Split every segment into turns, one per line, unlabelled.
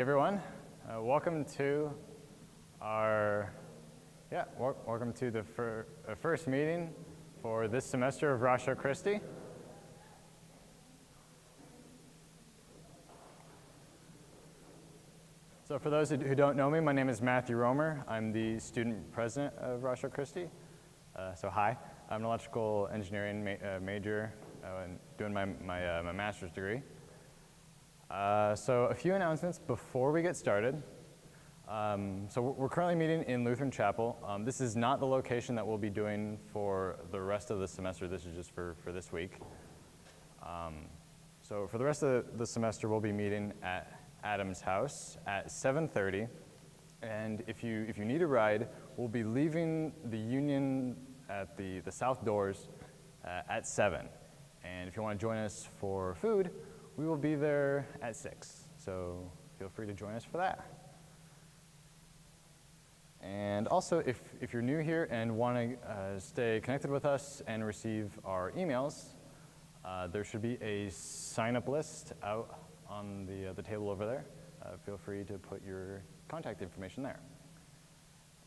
Everyone, welcome to welcome to the first meeting for this semester of Ratio Christi. So for those who don't know me, my name is Matthew Romer. I'm the student president of Ratio Christi. So hi, I'm an electrical engineering major and doing my master's degree. So a few announcements before we get started. So we're currently meeting in Lutheran Chapel. This is not the location that we'll be doing for the rest of the semester. This is just for this week. So for the rest of the semester, we'll be meeting at Adam's house at 7:30. And if you need a ride, we'll be leaving the Union at the south doors at 7. And if you want to join us for food, we will be there at 6, so feel free to join us for that. And also, if you're new here and want to stay connected with us and receive our emails, there should be a sign-up list out on the table over there. Feel free to put your contact information there.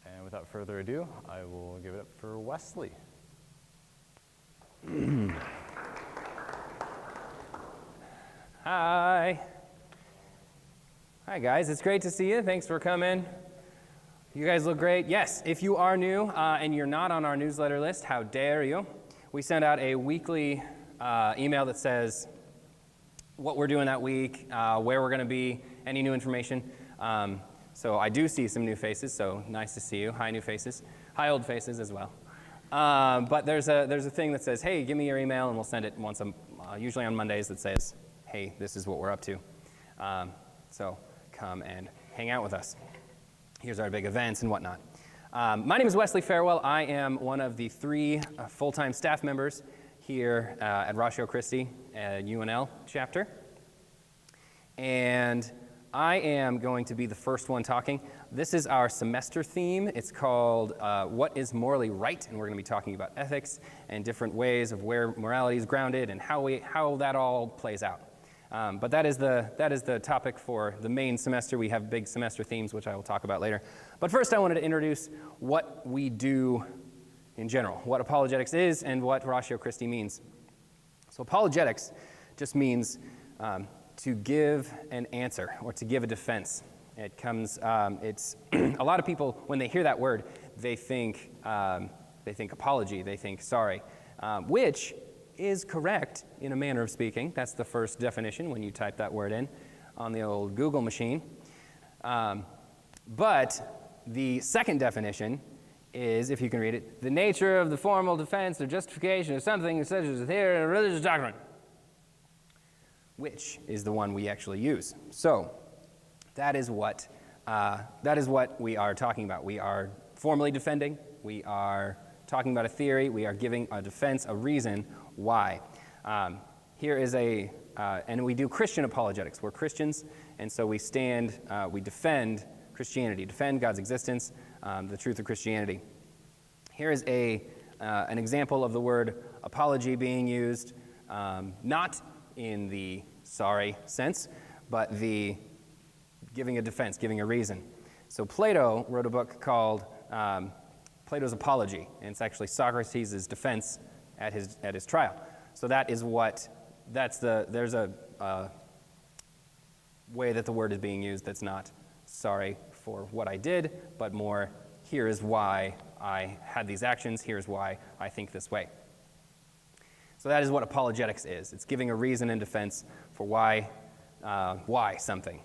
And without further ado, I will give it up for Wesley.
Hi guys, it's great to see you. Thanks for coming. You guys look great. Yes, if you are new and you're not on our newsletter list, how dare you? We send out a weekly email that says what we're doing that week, where we're going to be, any new information. So I do see some new faces, so nice to see you. Hi, new faces. Hi, old faces as well. But there's a thing that says, hey, give me your email, and we'll send it once usually on Mondays that says, hey, this is what we're up to. So come and hang out with us. Here's our big events and whatnot. My name is Wesley Farewell. I am one of the 3 full-time staff members here at Ratio Christi UNL chapter. And I am going to be the first one talking. This is our semester theme. It's called What is Morally Right? And we're going to be talking about ethics and different ways of where morality is grounded and how that all plays out. But that is the topic for the main semester. We have big semester themes, which I will talk about later. But first I wanted to introduce what we do in general, what apologetics is and what Ratio Christi means. So apologetics just means to give an answer or to give a defense. It comes, it's a lot of people, when they hear that word, they think apology, they think sorry, which is correct in a manner of speaking. That's the first definition when you type that word in on the old Google machine. But the second definition is, if you can read it, the nature of the formal defense or justification of something such as a theory or religious doctrine, which is the one we actually use. So that is what we are talking about. We are formally defending. We are talking about a theory. We are giving a defense, a reason why. Here is and we do Christian apologetics. We're Christians, and so we defend Christianity, defend God's existence, the truth of Christianity. Here is an example of the word apology being used, not in the sorry sense, but the giving a defense, giving a reason. So Plato wrote a book called Plato's Apology, and it's actually Socrates' defense at his trial. So there's a way that the word is being used that's not sorry for what I did, but more, here is why I had these actions, here's why I think this way. So that is what apologetics is. It's giving a reason and defense for why something.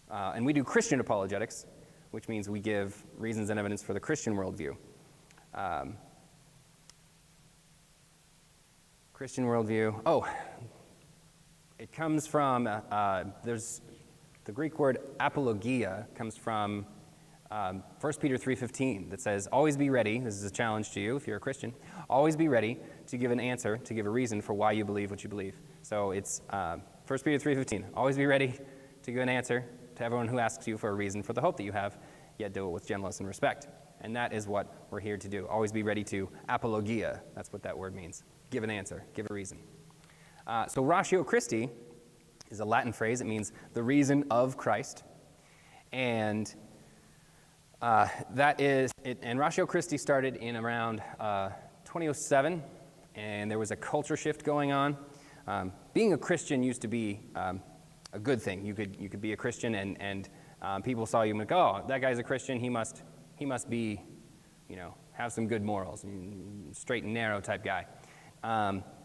And we do Christian apologetics, which means we give reasons and evidence for the Christian worldview. Christian worldview. It comes from, there's the Greek word apologia comes from 1 Peter 3:15 that says, always be ready, this is a challenge to you if you're a Christian, always be ready to give an answer, to give a reason for why you believe what you believe. So it's 1 Peter 3:15, always be ready to give an answer to everyone who asks you for a reason for the hope that you have, yet do it with gentleness and respect. And that is what we're here to do. Always be ready to apologia. That's what that word means. Give an answer, give a reason. So Ratio Christi is a Latin phrase. It means the reason of Christ. And that is, and Ratio Christi started in around 2007, and there was a culture shift going on. Being a Christian used to be a good thing. You could be a Christian, and people saw you and go, oh, that guy's a Christian. He must be, have some good morals, straight and narrow type guy.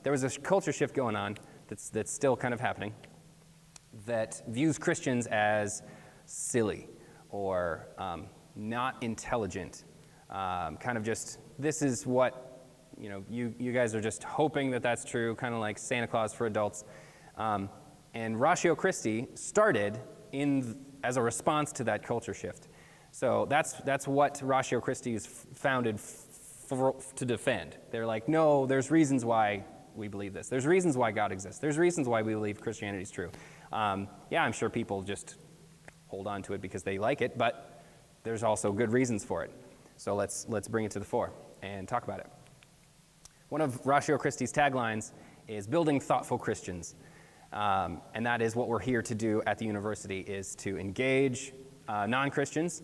There was a culture shift going on that's still kind of happening that views Christians as silly or not intelligent. Kind of just, this is what, you guys are just hoping that that's true, kind of like Santa Claus for adults. And Ratio Christi started as a response to that culture shift. So that's what Ratio Christi is founded to defend. They're like, no, there's reasons why we believe this. There's reasons why God exists. There's reasons why we believe Christianity is true. Yeah, I'm sure people just hold on to it because they like it, but there's also good reasons for it. So let's bring it to the fore and talk about it. One of Ratio Christi's taglines is building thoughtful Christians. And that is what we're here to do at the university, is to engage non-Christians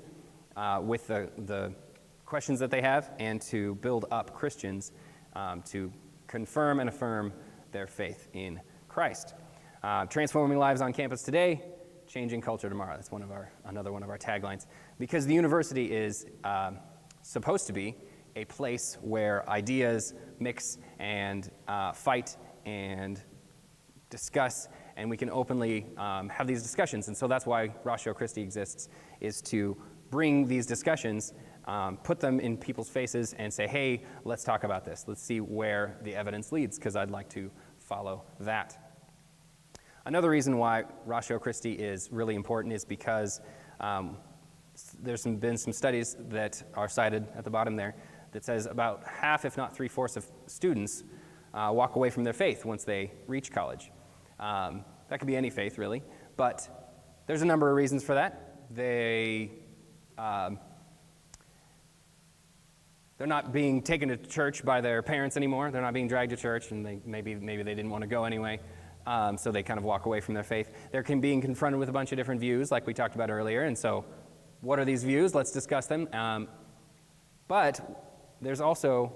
with the questions that they have, and to build up Christians to confirm and affirm their faith in Christ. Transforming lives on campus today, changing culture tomorrow. That's another one of our taglines. Because the university is supposed to be a place where ideas mix and fight and discuss, and we can openly have these discussions. And so that's why Ratio Christi exists, is to bring these discussions, put them in people's faces and say, hey, let's talk about this. Let's see where the evidence leads, because I'd like to follow that. Another reason why Ratio Christi is really important is because there's been some studies that are cited at the bottom there that says about half, if not 3/4 of students walk away from their faith once they reach college. That could be any faith, really, but there's a number of reasons for that. They're not being taken to church by their parents anymore. They're not being dragged to church, and maybe they didn't want to go anyway, so they kind of walk away from their faith. They're being confronted with a bunch of different views, like we talked about earlier, and so what are these views? Let's discuss them. But there's also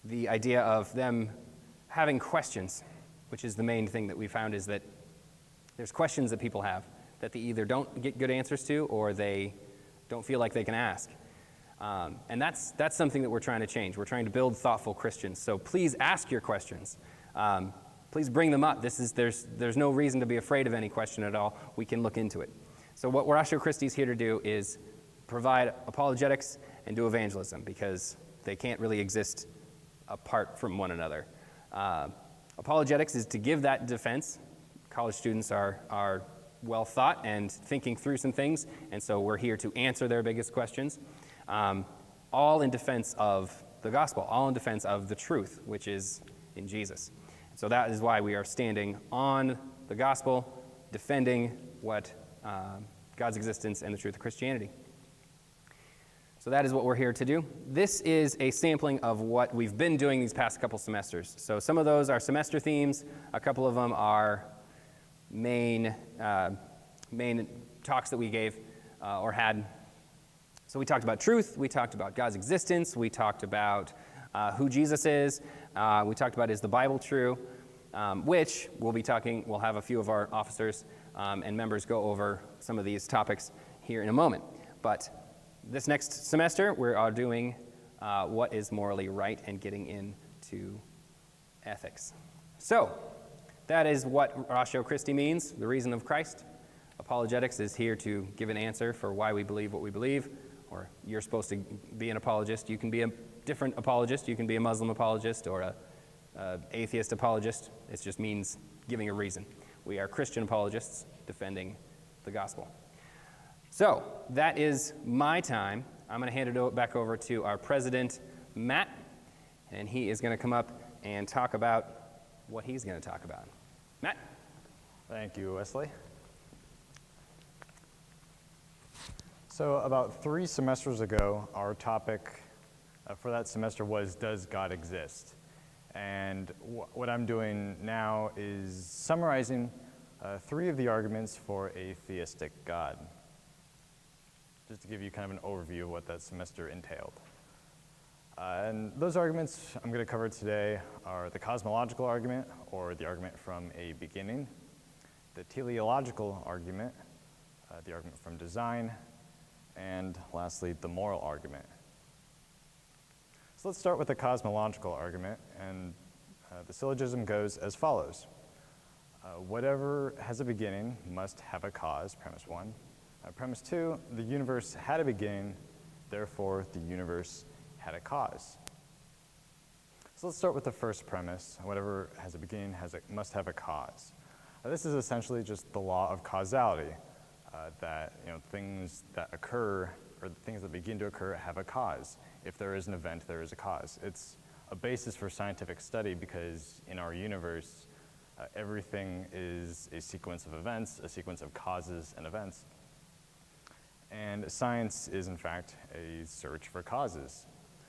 the idea of them having questions, which is the main thing that we found, is that there's questions that people have that they either don't get good answers to, or they don't feel like they can ask. And that's something that we're trying to change. We're trying to build thoughtful Christians. So please ask your questions. Please bring them up. There's no reason to be afraid of any question at all. We can look into it. So what Ratio Christi is here to do is provide apologetics and do evangelism, because they can't really exist apart from one another. Apologetics is to give that defense. College students are well thought and thinking through some things, and so we're here to answer their biggest questions, all in defense of the gospel, all in defense of the truth, which is in Jesus. So that is why we are standing on the gospel, defending what God's existence and the truth of Christianity. So that is what we're here to do. This is a sampling of what we've been doing these past couple semesters. So some of those are semester themes. A couple of them are main talks that we gave or had. So we talked about truth. We talked about God's existence. We talked about who Jesus is. We talked about, is the Bible true? Which we'll have a few of our officers and members go over some of these topics here in a moment. But this next semester, we are doing what is morally right and getting into ethics. So that is what Ratio Christi means, the reason of Christ. Apologetics is here to give an answer for why we believe what we believe, or you're supposed to be an apologist. You can be a different apologist. You can be a Muslim apologist or a atheist apologist. It just means giving a reason. We are Christian apologists defending the gospel. So that is my time. I'm going to hand it back over to our president, Matt, and he is going to come up and talk about what he's going to talk about. Matt?
Thank you, Wesley. So about 3 semesters ago, our topic for that semester was, does God exist? And what I'm doing now is summarizing three of the arguments for a theistic God, just to give you kind of an overview of what that semester entailed. And those arguments I'm going to cover today are the cosmological argument, or the argument from a beginning, the teleological argument, the argument from design, and lastly, the moral argument. So let's start with the cosmological argument, and the syllogism goes as follows. Whatever has a beginning must have a cause, premise one. Premise two, the universe had a beginning, therefore the universe had a cause. So let's start with the first premise. Whatever has a beginning must have a cause. This is essentially just the law of causality, that things that occur, or things that begin to occur, have a cause. If there is an event, there is a cause. It's a basis for scientific study because in our universe, everything is a sequence of events, a sequence of causes and events. And science is, in fact, a search for causes.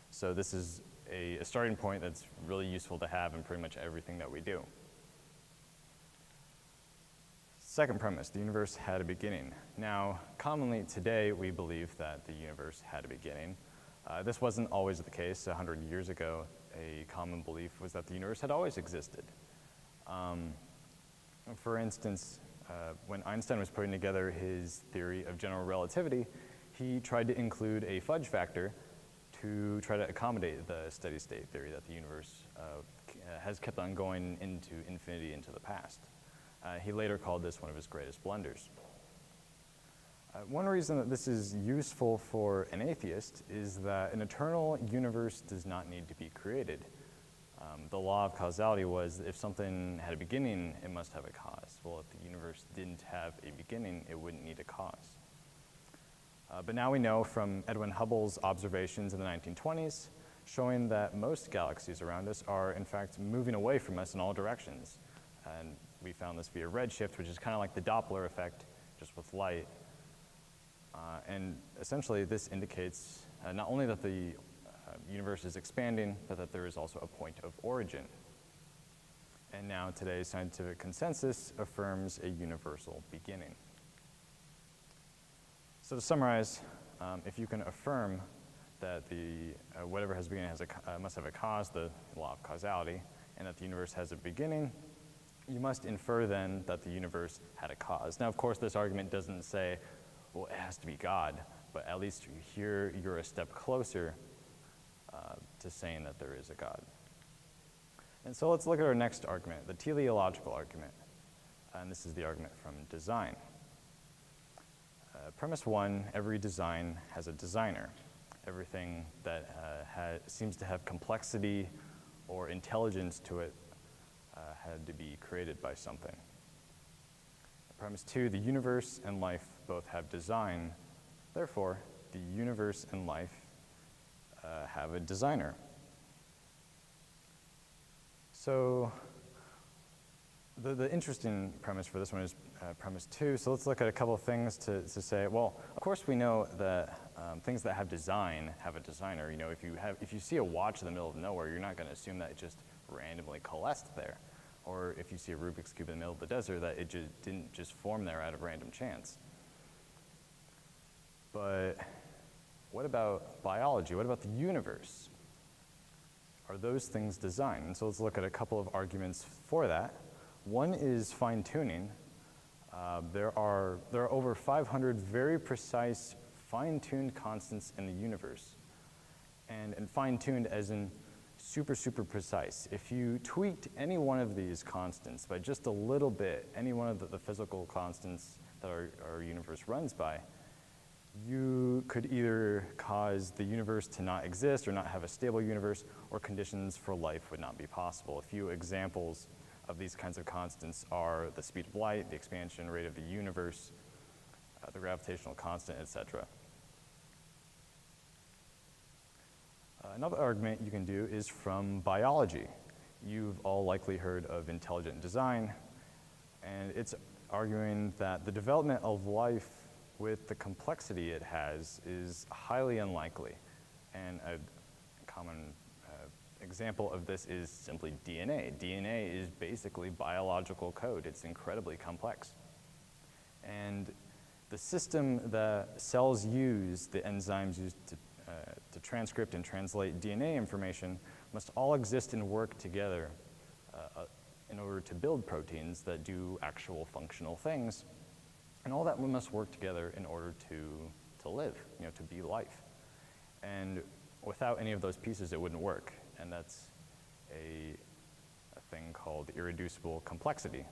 So this is a starting point that's really useful to have in pretty much everything that we do. Second premise, the universe had a beginning. Now, commonly today, we believe that the universe had a beginning. This wasn't always the case. 100 years ago, a common belief was that the universe had always existed. For instance, when Einstein was putting together his theory of general relativity, he tried to include a fudge factor to try to accommodate the steady state theory that the universe has kept on going into infinity, into the past. He later called this one of his greatest blunders. One reason that this is useful for an atheist is that an eternal universe does not need to be created. The law of causality was if something had a beginning, it must have a cause. Well, if the universe didn't have a beginning, it wouldn't need a cause. But now we know from Edwin Hubble's observations in the 1920s, showing that most galaxies around us are, in fact, moving away from us in all directions. And we found this via redshift, which is kind of like the Doppler effect, just with light. And essentially, this indicates not only that the universe is expanding, but that there is also a point of origin. And now today's scientific consensus affirms a universal beginning. So to summarize, if you can affirm that whatever has a beginning must have a cause, the law of causality, and that the universe has a beginning, you must infer then that the universe had a cause. Now, of course, this argument doesn't say, well, it has to be God, but at least here you're a step closer to saying that there is a God. And so let's look at our next argument, the teleological argument. And this is the argument from design. Premise one, every design has a designer. Everything that seems to have complexity or intelligence to it had to be created by something. Premise two, the universe and life both have design. Therefore, the universe and life have a designer. So the interesting premise for this one is premise two. So let's look at a couple of things to say. Well, of course we know that things that have design have a designer. If you see a watch in the middle of nowhere, you're not going to assume that it just randomly coalesced there. Or if you see a Rubik's Cube in the middle of the desert, that it didn't just form there out of random chance. But what about biology? What about the universe? Are those things designed? And so let's look at a couple of arguments for that. One is fine-tuning. There are over 500 very precise fine-tuned constants in the universe. And fine-tuned as in super, super precise. If you tweaked any one of these constants by just a little bit, any one of the physical constants that our universe runs by, you could either cause the universe to not exist or not have a stable universe, or conditions for life would not be possible. A few examples of these kinds of constants are the speed of light, the expansion rate of the universe, the gravitational constant, etc. Another argument you can do is from biology. You've all likely heard of intelligent design, and it's arguing that the development of life with the complexity it has is highly unlikely. And a common example of this is simply DNA. DNA is basically biological code. It's incredibly complex. And the system that cells use, the enzymes use to transcript and translate DNA information, must all exist and work together in order to build proteins that do actual functional things. And all that must work together in order to live, to be life. And without any of those pieces, it wouldn't work. And that's a thing called irreducible complexity.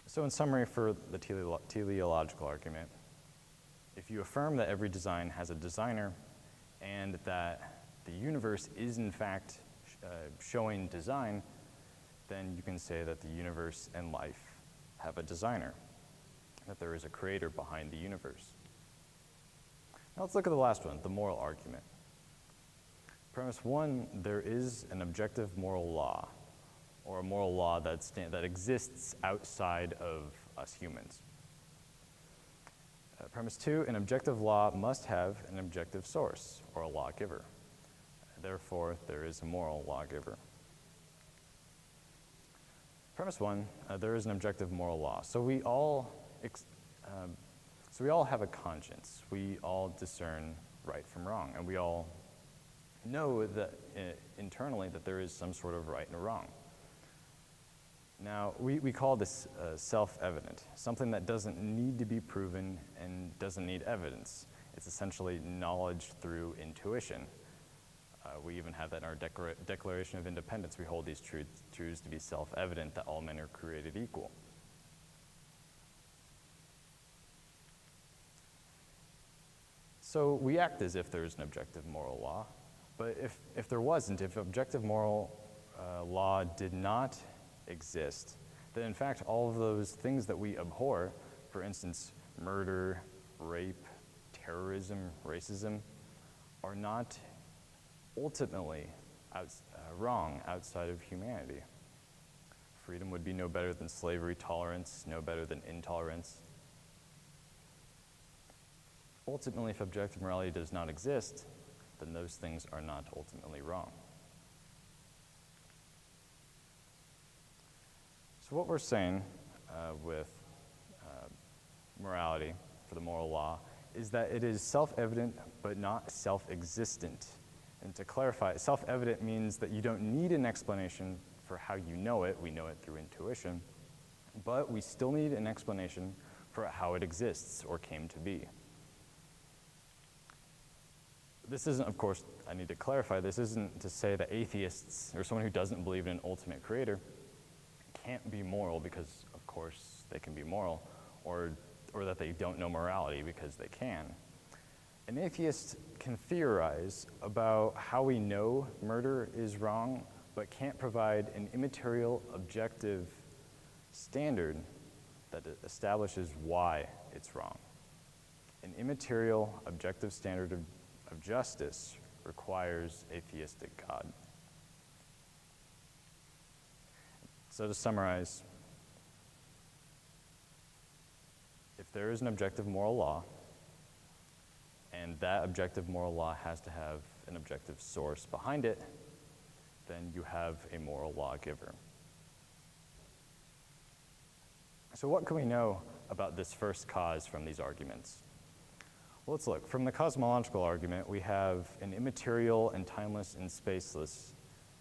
So in summary, for the teleological argument, if you affirm that every design has a designer and that the universe is in fact showing design, then you can say that the universe and life have a designer, that there is a creator behind the universe. Now let's look at the last one, the moral argument. Premise one, there is an objective moral law, or a moral law that exists outside of us humans. Premise two, an objective law must have an objective source, or a lawgiver. Therefore, there is a moral lawgiver. Premise one, there is an objective moral law. So we all have a conscience. We all discern right from wrong, and we all know that internally that there is some sort of right and wrong. Now, we call this self-evident, something that doesn't need to be proven and doesn't need evidence. It's essentially knowledge through intuition. We even have that in our Declaration of Independence. We hold these truths to be self-evident, that all men are created equal. So we act as if there's an objective moral law, but if there wasn't, if objective moral law did not exist, then in fact all of those things that we abhor, for instance, murder, rape, terrorism, racism, are not ultimately wrong outside of humanity. Freedom would be no better than slavery, tolerance no better than intolerance. Ultimately, if objective morality does not exist, then those things are not ultimately wrong. So what we're saying with morality for the moral law is that it is self-evident but not self-existent. And to clarify, self-evident means that you don't need an explanation for how you know it. We know it through intuition. But we still need an explanation for how it exists or came to be. This isn't, of course, I need to clarify, this isn't to say that atheists or someone who doesn't believe in an ultimate creator can't be moral because, of course, they can be moral, or that they don't know morality because they can. An atheist can theorize about how we know murder is wrong, but can't provide an immaterial, objective standard that establishes why it's wrong. An immaterial, objective standard of justice requires a theistic God. So to summarize, if there is an objective moral law, and that objective moral law has to have an objective source behind it, then you have a moral lawgiver. So what can we know about this first cause from these arguments? Well, let's look. From the cosmological argument, we have an immaterial and timeless and spaceless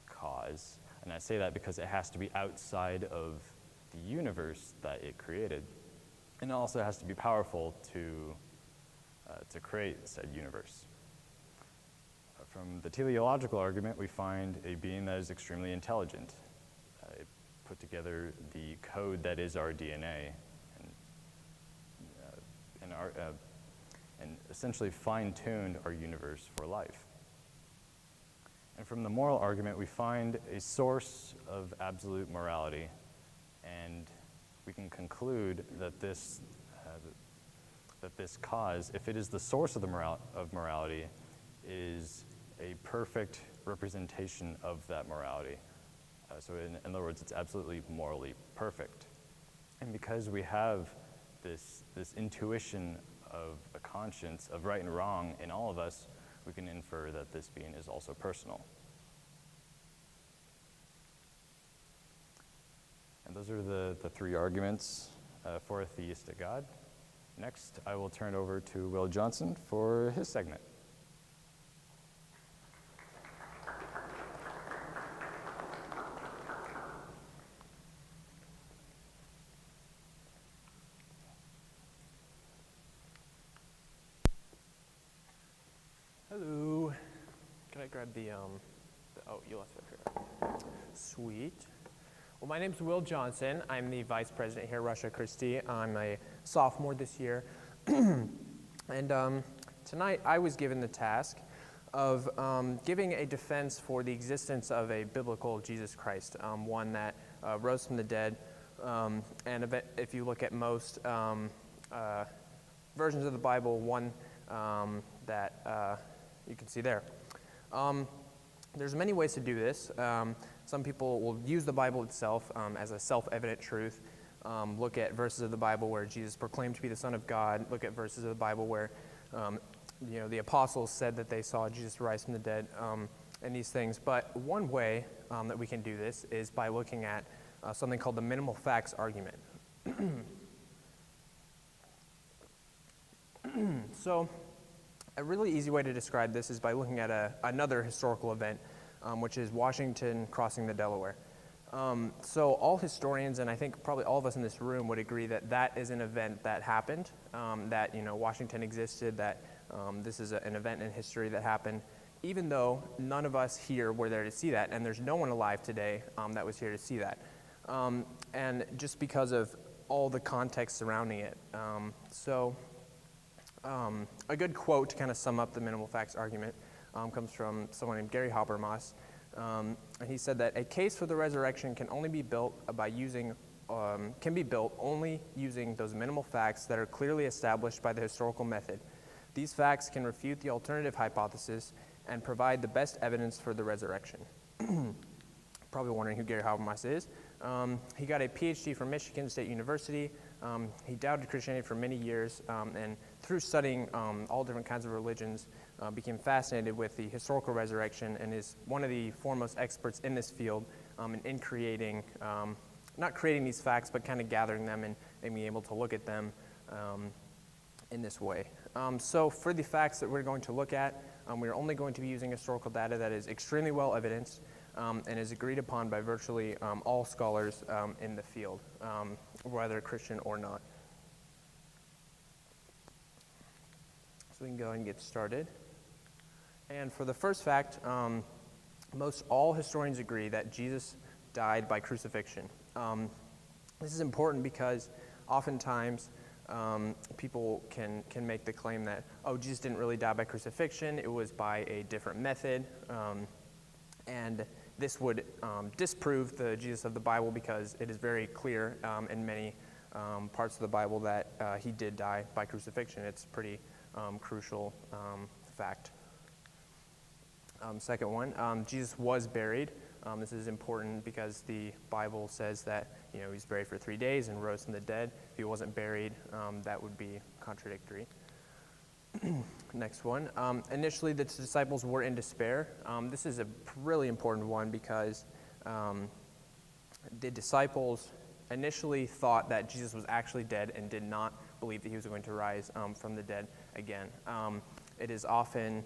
cause. And I say that because it has to be outside of the universe that it created. And it also has to be powerful to create said universe. From the teleological argument, we find a being that is extremely intelligent. It put together the code that is our DNA and essentially fine-tuned our universe for life. And from the moral argument, we find a source of absolute morality, and we can conclude that this cause, if it is the source of morality, is a perfect representation of that morality. So in other words, it's absolutely morally perfect. And because we have this intuition of a conscience of right and wrong in all of us, we can infer that this being is also personal. And those are the three arguments for a theistic God. Next, I will turn it over to Will Johnson for his segment.
Hello. Can I grab oh, you left it up here. Sweet. Well, my name's Will Johnson. I'm the vice president here at Russia Christi. I'm a sophomore this year. And tonight I was given the task of giving a defense for the existence of a biblical Jesus Christ, one that rose from the dead. And if you look at most versions of the Bible, one that you can see there. There's many ways to do this. Some people will use the Bible itself as a self-evident truth. Look at verses of the Bible where Jesus proclaimed to be the Son of God. Look at verses of the Bible where the apostles said that they saw Jesus rise from the dead, and these things. But one way that we can do this is by looking at something called the minimal facts argument. So a really easy way to describe this is by looking at another historical event, which is Washington crossing the Delaware. So all historians, and I think probably all of us in this room, would agree that that is an event that happened, that Washington existed, that this is an event in history that happened, even though none of us here were there to see that, and there's no one alive today that was here to see that. And just because of all the context surrounding it. A good quote to kind of sum up the minimal facts argument comes from someone named Gary Habermas. And he said that a case for the resurrection can only be built only using those minimal facts that are clearly established by the historical method. These facts can refute the alternative hypothesis and provide the best evidence for the resurrection. Probably wondering who Gary Habermas is. He got a PhD from Michigan State University. He doubted Christianity for many years, and through studying all different kinds of religions, became fascinated with the historical resurrection and is one of the foremost experts in this field in creating, not creating these facts, but kind of gathering them and being able to look at them in this way. So for the facts that we're going to look at, we're only going to be using historical data that is extremely well evidenced and is agreed upon by virtually all scholars in the field, whether Christian or not. So we can go ahead and get started. And for the first fact, most all historians agree that Jesus died by crucifixion. This is important because oftentimes people can make the claim that, oh, Jesus didn't really die by crucifixion, it was by a different method. And this would disprove the Jesus of the Bible because it is very clear in many parts of the Bible that he did die by crucifixion. It's a pretty crucial fact. Second one, Jesus was buried. This is important because the Bible says that he was buried for 3 days and rose from the dead. If he wasn't buried, that would be contradictory. Next one. Initially, the disciples were in despair. This is a really important one because the disciples initially thought that Jesus was actually dead and did not believe that he was going to rise from the dead again. It is often,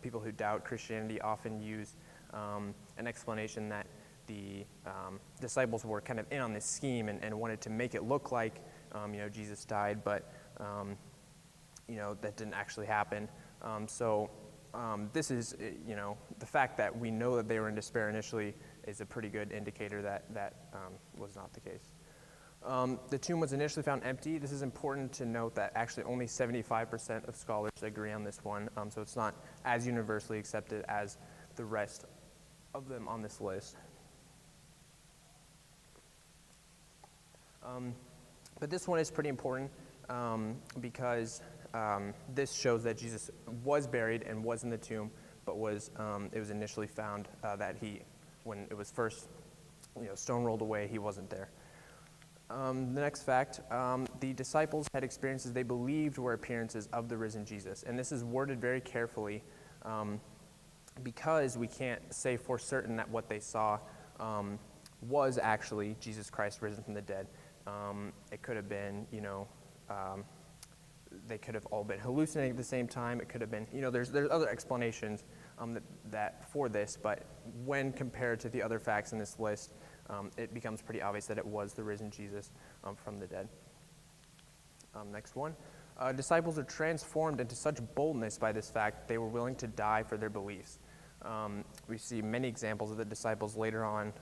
people who doubt Christianity often use an explanation that the disciples were kind of in on this scheme and wanted to make it look like, Jesus died, but that didn't actually happen. This is, the fact that we know that they were in despair initially is a pretty good indicator that was not the case. The tomb was initially found empty. This is important to note that actually only 75% of scholars agree on this one, so it's not as universally accepted as the rest of them on this list. But this one is pretty important because this shows that Jesus was buried and was in the tomb, but it was initially found that when it was first stone rolled away, he wasn't there. The next fact, the disciples had experiences they believed were appearances of the risen Jesus. And this is worded very carefully because we can't say for certain that what they saw was actually Jesus Christ risen from the dead. It could have been, they could have all been hallucinating at the same time. It could have been, there's other explanations that for this, but when compared to the other facts in this list, it becomes pretty obvious that it was the risen Jesus from the dead. Next one. Disciples are transformed into such boldness by this fact they were willing to die for their beliefs. We see many examples of the disciples later on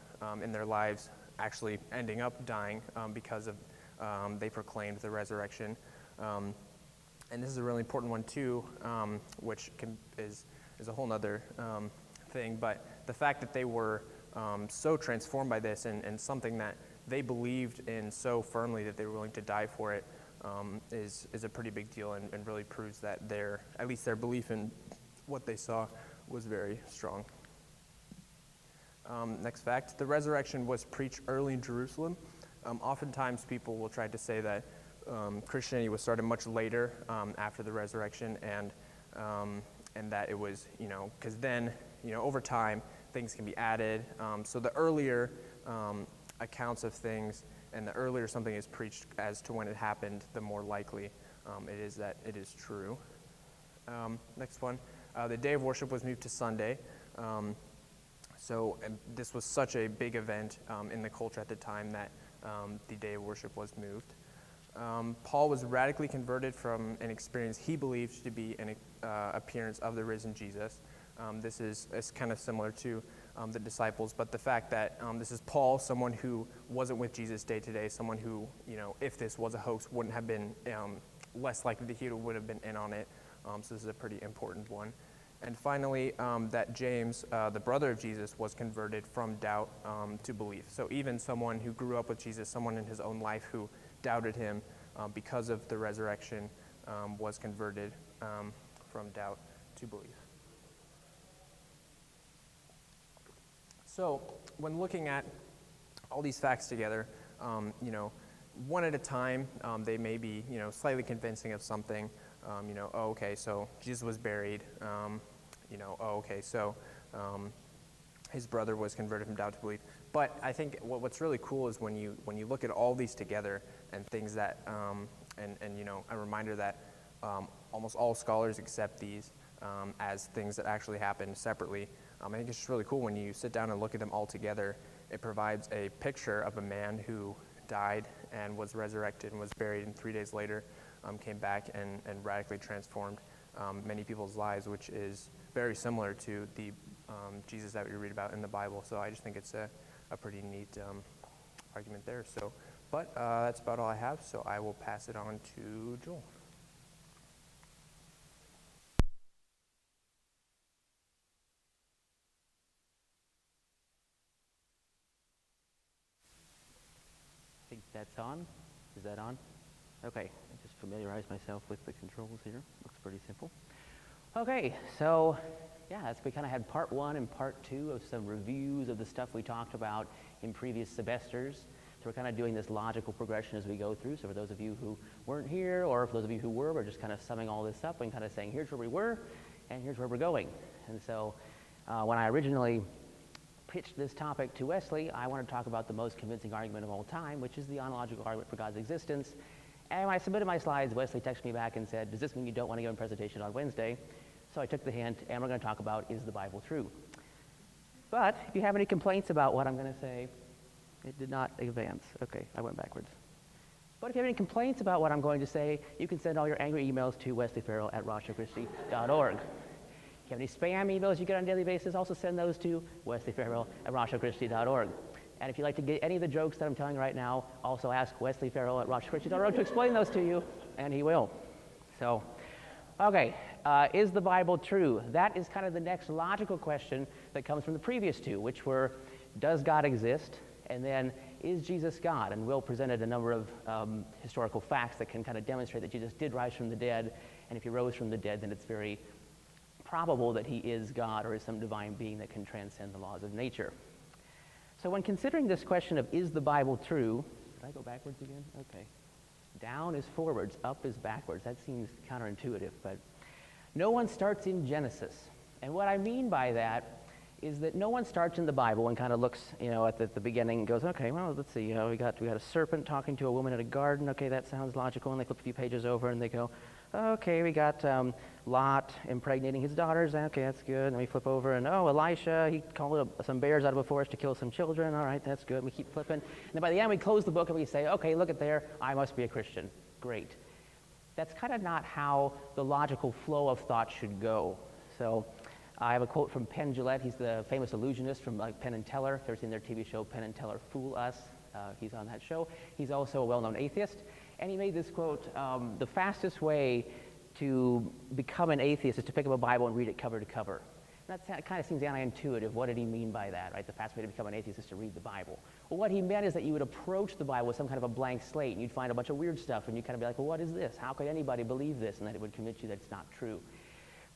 in their lives actually ending up dying because of they proclaimed the resurrection. And this is a really important one too, which is a whole other thing. But the fact that they were so transformed by this and something that they believed in so firmly that they were willing to die for it is a pretty big deal and really proves that at least their belief in what they saw was very strong. Next fact, the resurrection was preached early in Jerusalem. Oftentimes people will try to say that Christianity was started much later after the resurrection and that it was, because then, over time, things can be added. So the earlier accounts of things and the earlier something is preached as to when it happened, the more likely it is that it is true. Next one, the day of worship was moved to Sunday. So this was such a big event in the culture at the time that the day of worship was moved. Paul was radically converted from an experience he believed to be an appearance of the risen Jesus. This is kind of similar to the disciples, but the fact that this is Paul, someone who wasn't with Jesus day to day, someone who, if this was a hoax, wouldn't have been less likely that he would have been in on it. So this is a pretty important one. And finally, that James, the brother of Jesus, was converted from doubt to belief. So even someone who grew up with Jesus, someone in his own life who doubted him because of the resurrection, was converted from doubt to belief. So when looking at all these facts together, one at a time, they may be, slightly convincing of something. Okay, so Jesus was buried. Okay, so his brother was converted from doubt to belief. But I think what's really cool is when you look at all these together and things that, a reminder that almost all scholars accept these as things that actually happened separately. I think it's just really cool when you sit down and look at them all together. It provides a picture of a man who died and was resurrected and was buried, and 3 days later came back and radically transformed many people's lives, which is very similar to the Jesus that we read about in the Bible. So I just think it's a pretty neat argument there. So, but that's about all I have, so I will pass it on to Joel.
I think that's on. Is that on? Okay, just familiarize myself with the controls here. Looks pretty simple. Okay, so yeah, we kind of had part one and part two of some reviews of the stuff we talked about in previous semesters. So we're kind of doing this logical progression as we go through. So for those of you who weren't here, or for those of you who were, we're just kind of summing all this up and kind of saying, here's where we were, and here's where we're going. And so when I originally pitched this topic to Wesley, I wanted to talk about the most convincing argument of all time, which is the ontological argument for God's existence. And when I submitted my slides, Wesley texted me back and said, does this mean you don't want to give a presentation on Wednesday? So I took the hint, and we're going to talk about, is the Bible true? But if you have any complaints about what I'm going to say, it did not advance. Okay, I went backwards. But if you have any complaints about what I'm going to say, you can send all your angry emails to wesleyfarrell@rochellechristi.org. If you have any spam emails you get on a daily basis, also send those to wesleyfarrell@rochellechristi.org. And if you'd like to get any of the jokes that I'm telling right now, also ask wesleyfarrell@rochellechristi.org to explain those to you, and he will. So, okay, is the Bible true? That is kind of the next logical question that comes from the previous two, which were, does God exist? And then, is Jesus God? And Will presented a number of historical facts that can kind of demonstrate that Jesus did rise from the dead, and if he rose from the dead, then it's very probable that he is God or is some divine being that can transcend the laws of nature. So when considering this question of is the Bible true, if Should I go backwards again? Okay. Down is forwards, up is backwards. That seems counterintuitive, but no one starts in Genesis. And what I mean by that is that no one starts in the Bible and kind of looks, at the beginning and goes, okay, well, let's see, we got a serpent talking to a woman in a garden. Okay, that sounds logical. And they flip a few pages over and they go, okay, we got Lot impregnating his daughters. Okay, that's good. And we flip over and, Elisha, he called some bears out of a forest to kill some children. All right, that's good. We keep flipping. And then by the end, we close the book and we say, okay, look at there. I must be a Christian. Great. That's kind of not how the logical flow of thought should go. So I have a quote from Penn Jillette. He's the famous illusionist from Penn and Teller. If you've ever seen their TV show, Penn and Teller Fool Us. He's on that show. He's also a well-known atheist. And he made this quote, the fastest way to become an atheist is to pick up a Bible and read it cover to cover. And that kind of seems anti-intuitive. What did he mean by that, right? The fastest way to become an atheist is to read the Bible. Well, what he meant is that you would approach the Bible with some kind of a blank slate, and you'd find a bunch of weird stuff, and you'd kind of be like, well, what is this? How could anybody believe this? And then it would convince you that it's not true.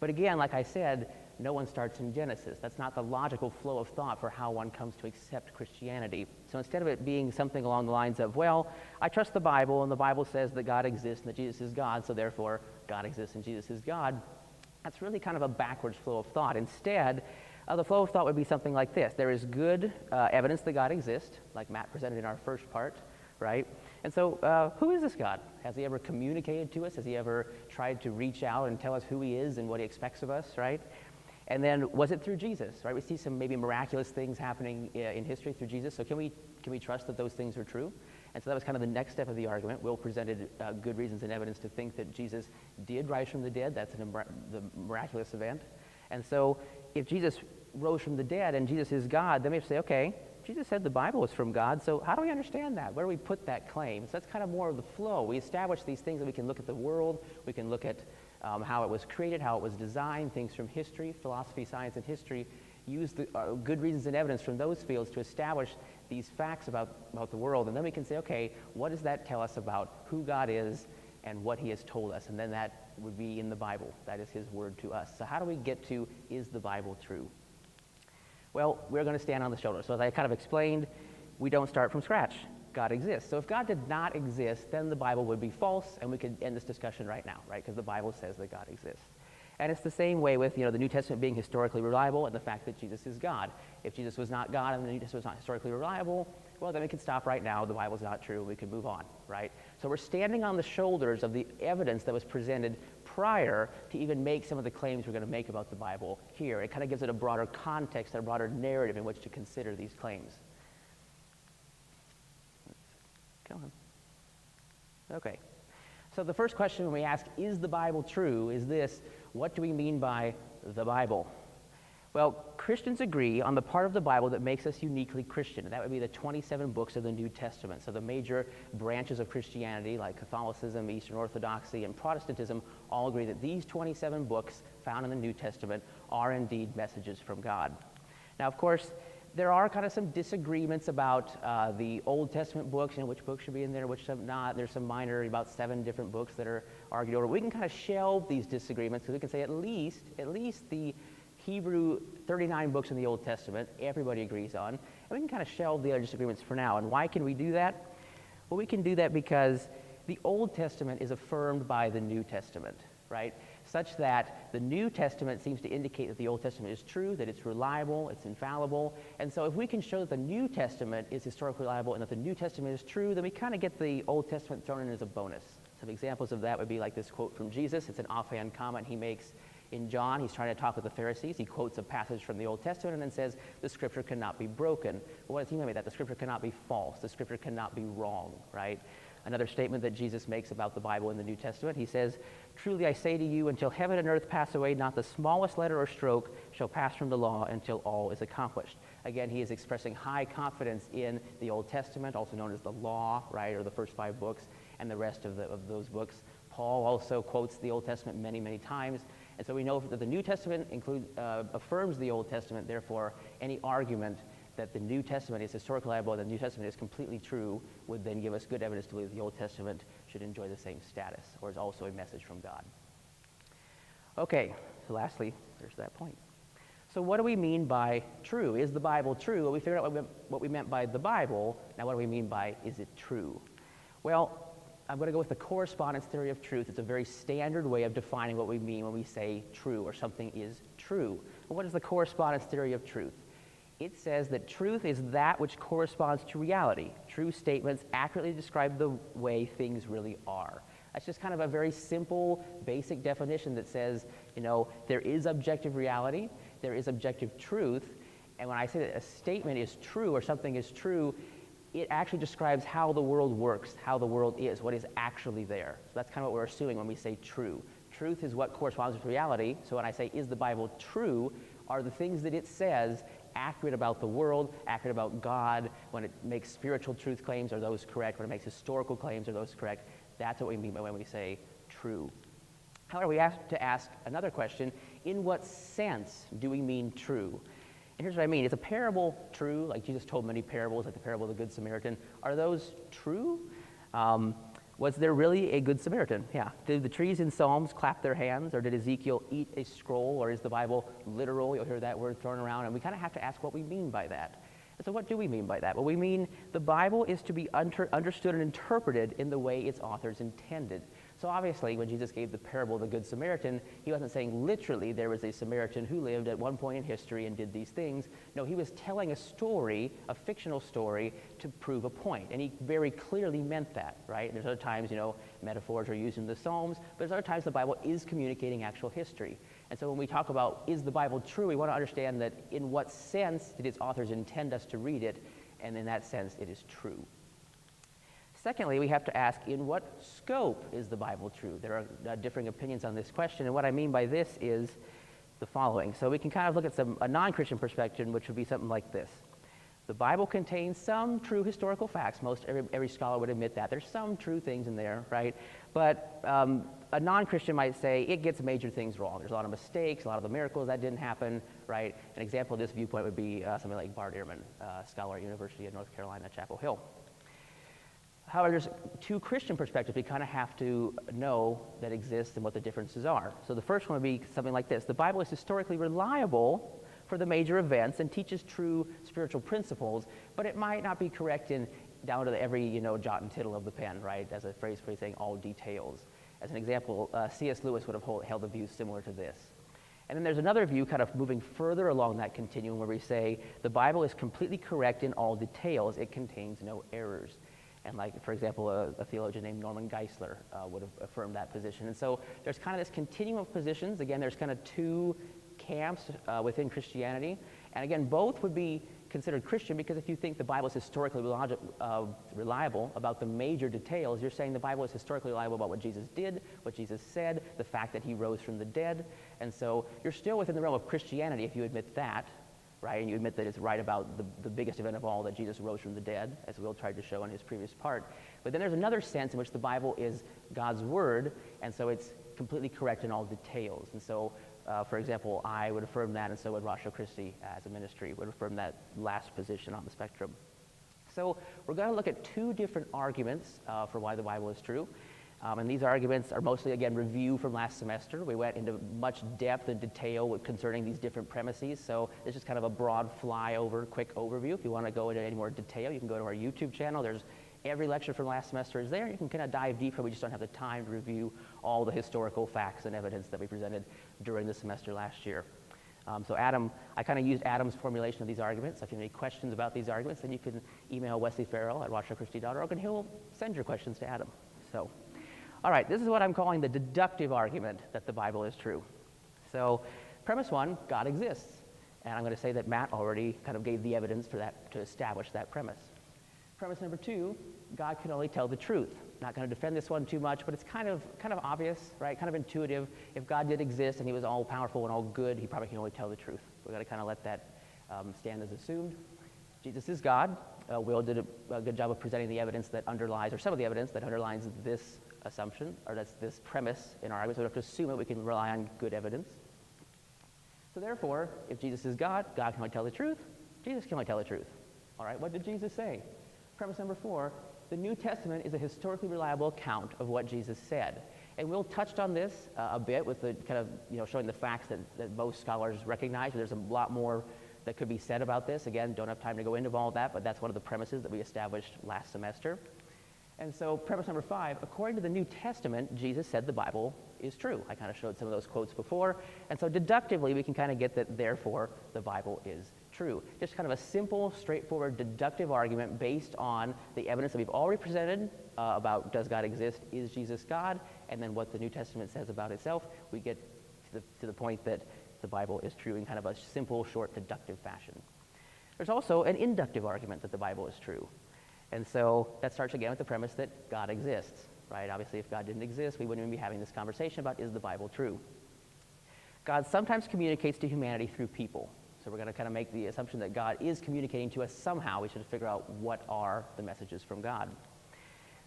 But again, like I said, no one starts in Genesis. That's not the logical flow of thought for how one comes to accept Christianity. So instead of it being something along the lines of, well, I trust the Bible, and the Bible says that God exists and that Jesus is God, so therefore God exists and Jesus is God, that's really kind of a backwards flow of thought. Instead, the flow of thought would be something like this. There is good evidence that God exists, like Matt presented in our first part, right? And so who is this God? Has he ever communicated to us? Has he ever tried to reach out and tell us who he is and what he expects of us, right? And then was it through Jesus, right? We see some maybe miraculous things happening in history through Jesus. So can we trust that those things are true? And so that was kind of the next step of the argument. Will presented good reasons and evidence to think that Jesus did rise from the dead. That's the miraculous event. And so if Jesus rose from the dead and Jesus is God, then we have to say, okay, Jesus said the Bible was from God, so how do we understand that? Where do we put that claim? So that's kind of more of the flow. We establish these things that we can look at the world, we can look at how it was created, how it was designed, things from history, philosophy, science, and history, use the good reasons and evidence from those fields to establish these facts about the world. And then we can say, okay, what does that tell us about who God is and what he has told us? And then that would be in the Bible. That is his word to us. So how do we get to, is the Bible true? Well, we're going to stand on the shoulder. So as I kind of explained, we don't start from scratch. God exists. So if God did not exist, then the Bible would be false, and we could end this discussion right now, right? Because the Bible says that God exists. And it's the same way with, the New Testament being historically reliable and the fact that Jesus is God. If Jesus was not God and the New Testament was not historically reliable, well, then we can stop right now. The Bible's not true. We can move on, right? So we're standing on the shoulders of the evidence that was presented prior to even make some of the claims we're going to make about the Bible here. It kind of gives it a broader context, a broader narrative in which to consider these claims. Come on. Okay. So the first question when we ask, is the Bible true, is this: what do we mean by the Bible? Well, Christians agree on the part of the Bible that makes us uniquely Christian, and that would be the 27 books of the New Testament. So the major branches of Christianity, like Catholicism, Eastern Orthodoxy, and Protestantism, all agree that these 27 books found in the New Testament are indeed messages from God. Now, of course, there are kind of some disagreements about the Old Testament books, which books should be in there, which should not. There's some minor, about 7 different books that are argued over. We can kind of shelve these disagreements because we can say at least the Hebrew 39 books in the Old Testament everybody agrees on, and we can kind of shelve the other disagreements for now. And why can we do that? Well, we can do that because the Old Testament is affirmed by the New Testament, right? Such that the New Testament seems to indicate that the Old Testament is true, that it's reliable, it's infallible. And so if we can show that the New Testament is historically reliable and that the New Testament is true, then we kind of get the Old Testament thrown in as a bonus. Some examples of that would be like this quote from Jesus. It's an offhand comment he makes in John. He's trying to talk with the Pharisees. He quotes a passage from the Old Testament and then says, the Scripture cannot be broken. Well, what does he mean by that? The Scripture cannot be false. The Scripture cannot be wrong, right? Another statement that Jesus makes about the Bible in the New Testament, he says, truly I say to you, until heaven and earth pass away, not the smallest letter or stroke shall pass from the law until all is accomplished. Again, he is expressing high confidence in the Old Testament, also known as the law, right, or the first 5 books, and the rest of those books. Paul also quotes the Old Testament many, many times. And so we know that the New Testament affirms the Old Testament. Therefore, any argument that the New Testament is historically reliable and the New Testament is completely true would then give us good evidence to believe the Old Testament should enjoy the same status, or is also a message from God. Okay, so lastly, there's that point. So what do we mean by true? Is the Bible true? Well, we figured out what we meant by the Bible. Now what do we mean by is it true? Well, I'm going to go with the correspondence theory of truth. It's a very standard way of defining what we mean when we say true or something is true. Well, what is the correspondence theory of truth? It says that truth is that which corresponds to reality. True statements accurately describe the way things really are. That's just kind of a very simple, basic definition that says, there is objective reality, there is objective truth, and when I say that a statement is true or something is true, it actually describes how the world works, how the world is, what is actually there. So that's kind of what we're assuming when we say true. Truth is what corresponds with reality. So when I say, is the Bible true, are the things that it says accurate about the world, accurate about God? When it makes spiritual truth claims, are those correct? When it makes historical claims, are those correct? That's what we mean by when we say true. However, we have to ask another question. In what sense do we mean true? And here's what I mean. Is a parable true? Like Jesus told many parables, like the parable of the Good Samaritan. Are those true? Was there really a Good Samaritan? Yeah. Did the trees in Psalms clap their hands? Or did Ezekiel eat a scroll? Or is the Bible literal? You'll hear that word thrown around. And we kind of have to ask what we mean by that. And so what do we mean by that? Well, we mean the Bible is to be understood and interpreted in the way its authors intended. So obviously, when Jesus gave the parable of the Good Samaritan, he wasn't saying literally there was a Samaritan who lived at one point in history and did these things. No, he was telling a story, a fictional story, to prove a point. And he very clearly meant that, right? There's other times, metaphors are used in the Psalms, but there's other times the Bible is communicating actual history. And so when we talk about, is the Bible true, we want to understand that in what sense did its authors intend us to read it, and in that sense, it is true. Secondly, we have to ask, in what scope is the Bible true? There are differing opinions on this question, and what I mean by this is the following. So we can kind of look at a non-Christian perspective, which would be something like this. The Bible contains some true historical facts. Every scholar would admit that. There's some true things in there, right? But a non-Christian might say it gets major things wrong. There's a lot of mistakes, a lot of the miracles that didn't happen, right? An example of this viewpoint would be something like Bart Ehrman, scholar at University of North Carolina, Chapel Hill. However, there's two Christian perspectives we kind of have to know that exist and what the differences are. So the first one would be something like this. The Bible is historically reliable for the major events and teaches true spiritual principles, but it might not be correct down to every jot and tittle of the pen, right? As a phrase for saying all details. As an example, C.S. Lewis would have held a view similar to this. And then there's another view kind of moving further along that continuum where we say the Bible is completely correct in all details. It contains no errors. And like, for example, a theologian named Norman Geisler would have affirmed that position. And so there's kind of this continuum of positions. Again, there's kind of two camps within Christianity. And again, both would be considered Christian because if you think the Bible is historically reliable about the major details, you're saying the Bible is historically reliable about what Jesus did, what Jesus said, the fact that he rose from the dead. And so you're still within the realm of Christianity if you admit that, right? And you admit that it's right about the biggest event of all, that Jesus rose from the dead, as Will tried to show in his previous part. But then there's another sense in which the Bible is God's word, and so it's completely correct in all details. And so, for example, I would affirm that, and so would Christi as a ministry would affirm that last position on the spectrum. So we're going to look at two different arguments for why the Bible is true. And these arguments are mostly, again, review from last semester. We went into much depth and detail concerning these different premises. So this is kind of a broad flyover, quick overview. If you want to go into any more detail, you can go to our YouTube channel. There's every lecture from last semester is there. You can kind of dive deeper. We just don't have the time to review all the historical facts and evidence that we presented during the semester last year. So Adam, I kind of used Adam's formulation of these arguments. So if you have any questions about these arguments, then you can email Wesley Farrell at rochellechristi.org, and he'll send your questions to Adam. So. All right, this is what I'm calling the deductive argument that the Bible is true. So premise one, God exists. And I'm going to say that Matt already kind of gave the evidence for that to establish that premise. Premise number two, God can only tell the truth. Not going to defend this one too much, but it's kind of obvious, right? Kind of intuitive. If God did exist and he was all powerful and all good, he probably can only tell the truth. We've got to kind of let that stand as assumed. Jesus is God. Will did a good job of presenting the evidence that underlies, or some of the evidence that underlines this assumption, or that's this premise in our argument. So we don't have to assume it. We can rely on good evidence. So therefore, if Jesus is God, God can only tell the truth. Jesus can only tell the truth. All right, what did Jesus say? Premise number four, the New Testament is a historically reliable account of what Jesus said. And Will touched on this a bit with the kind of, showing the facts that most scholars recognize. There's a lot more that could be said about this. Again, don't have time to go into all of that, but that's one of the premises that we established last semester. And so premise number 5, according to the New Testament, Jesus said the Bible is true. I kind of showed some of those quotes before. And so deductively, we can kind of get that, therefore, the Bible is true. Just kind of a simple, straightforward, deductive argument based on the evidence that we've already presented about does God exist, is Jesus God, and then what the New Testament says about itself. We get to the point that the Bible is true in kind of a simple, short, deductive fashion. There's also an inductive argument that the Bible is true. And so that starts again with the premise that God exists, right? Obviously, if God didn't exist, we wouldn't even be having this conversation about is the Bible true. God sometimes communicates to humanity through people. So we're going to kind of make the assumption that God is communicating to us somehow. We should figure out what are the messages from God.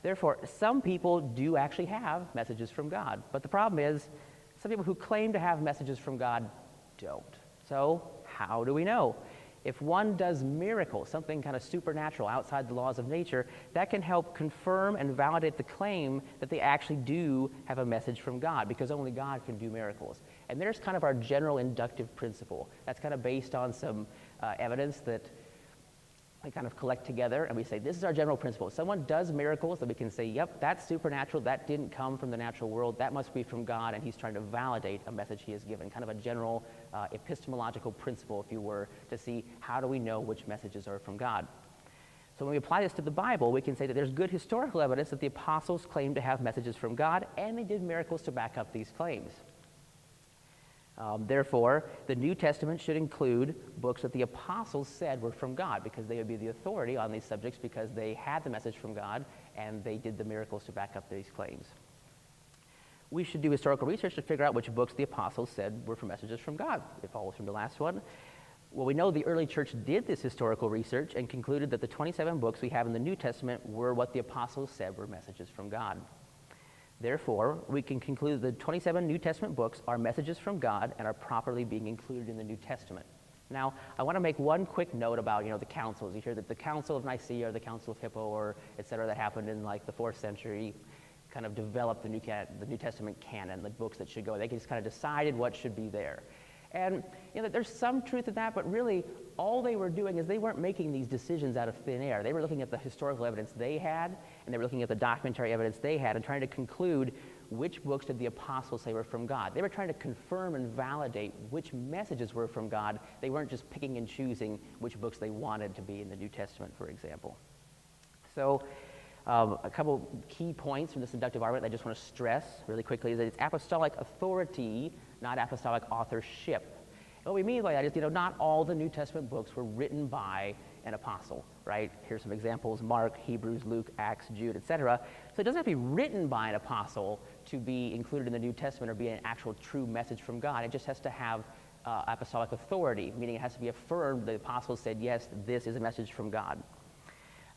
Therefore, some people do actually have messages from God. But the problem is, some people who claim to have messages from God don't. So how do we know? If one does miracles, something kind of supernatural outside the laws of nature, that can help confirm and validate the claim that they actually do have a message from God, because only God can do miracles. And there's kind of our general inductive principle. That's kind of based on some evidence that we kind of collect together, and we say, this is our general principle. If someone does miracles, then we can say, yep, that's supernatural, that didn't come from the natural world, that must be from God, and he's trying to validate a message he has given. Kind of a general epistemological principle, if you were, to see how do we know which messages are from God. So when we apply this to the Bible, we can say that there's good historical evidence that the apostles claimed to have messages from God, and they did miracles to back up these claims. Therefore, the New Testament should include books that the apostles said were from God, because they would be the authority on these subjects because they had the message from God and they did the miracles to back up these claims. We should do historical research to figure out which books the apostles said were from messages from God. It follows from the last one. Well, we know the early church did this historical research and concluded that the 27 books we have in the New Testament were what the apostles said were messages from God. Therefore, we can conclude the 27 New Testament books are messages from God and are properly being included in the New Testament. Now, I want to make one quick note about, the councils. You hear that the Council of Nicaea or the Council of Hippo or et cetera that happened in like the 4th century kind of developed the New Testament canon, the books that should go. They just kind of decided what should be there. And there's some truth in that, but really all they were doing is they weren't making these decisions out of thin air. They were looking at the historical evidence they had, and they were looking at the documentary evidence they had and trying to conclude which books did the apostles say were from God. They were trying to confirm and validate which messages were from God. They weren't just picking and choosing which books they wanted to be in the New Testament, for example. So a couple key points from this inductive argument that I just want to stress really quickly is that it's apostolic authority, not apostolic authorship. And what we mean by that is, not all the New Testament books were written by an apostle, right? Here's some examples: Mark, Hebrews, Luke, Acts, Jude, etc. So it doesn't have to be written by an apostle to be included in the New Testament or be an actual true message from God. It just has to have apostolic authority, meaning it has to be affirmed. The apostles said, yes, this is a message from God.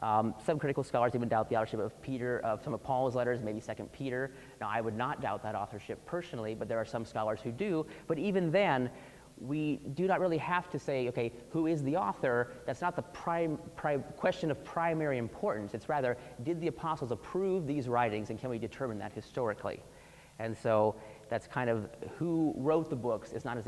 Some critical scholars even doubt the authorship of Peter, of some of Paul's letters, maybe 2 Peter. Now, I would not doubt that authorship personally, but there are some scholars who do. But even then, we do not really have to say, okay, who is the author? That's not the question of primary importance. It's rather, did the apostles approve these writings, and can we determine that historically? And so that's kind of who wrote the books is not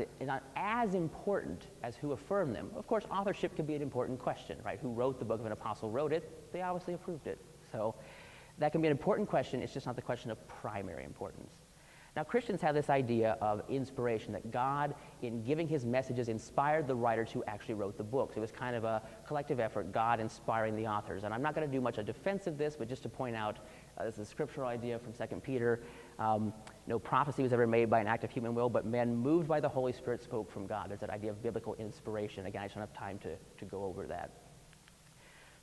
as important as who affirmed them. Of course, authorship can be an important question, right? Who wrote the book? If an apostle wrote it, they obviously approved it. So that can be an important question. It's just not the question of primary importance. Now, Christians have this idea of inspiration, that God, in giving his messages, inspired the writers who actually wrote the books. It was kind of a collective effort, God inspiring the authors. And I'm not going to do much of defense of this, but just to point out, this is a scriptural idea from 2 Peter. No prophecy was ever made by an act of human will, but men moved by the Holy Spirit spoke from God. There's that idea of biblical inspiration. Again, I just don't have time to go over that.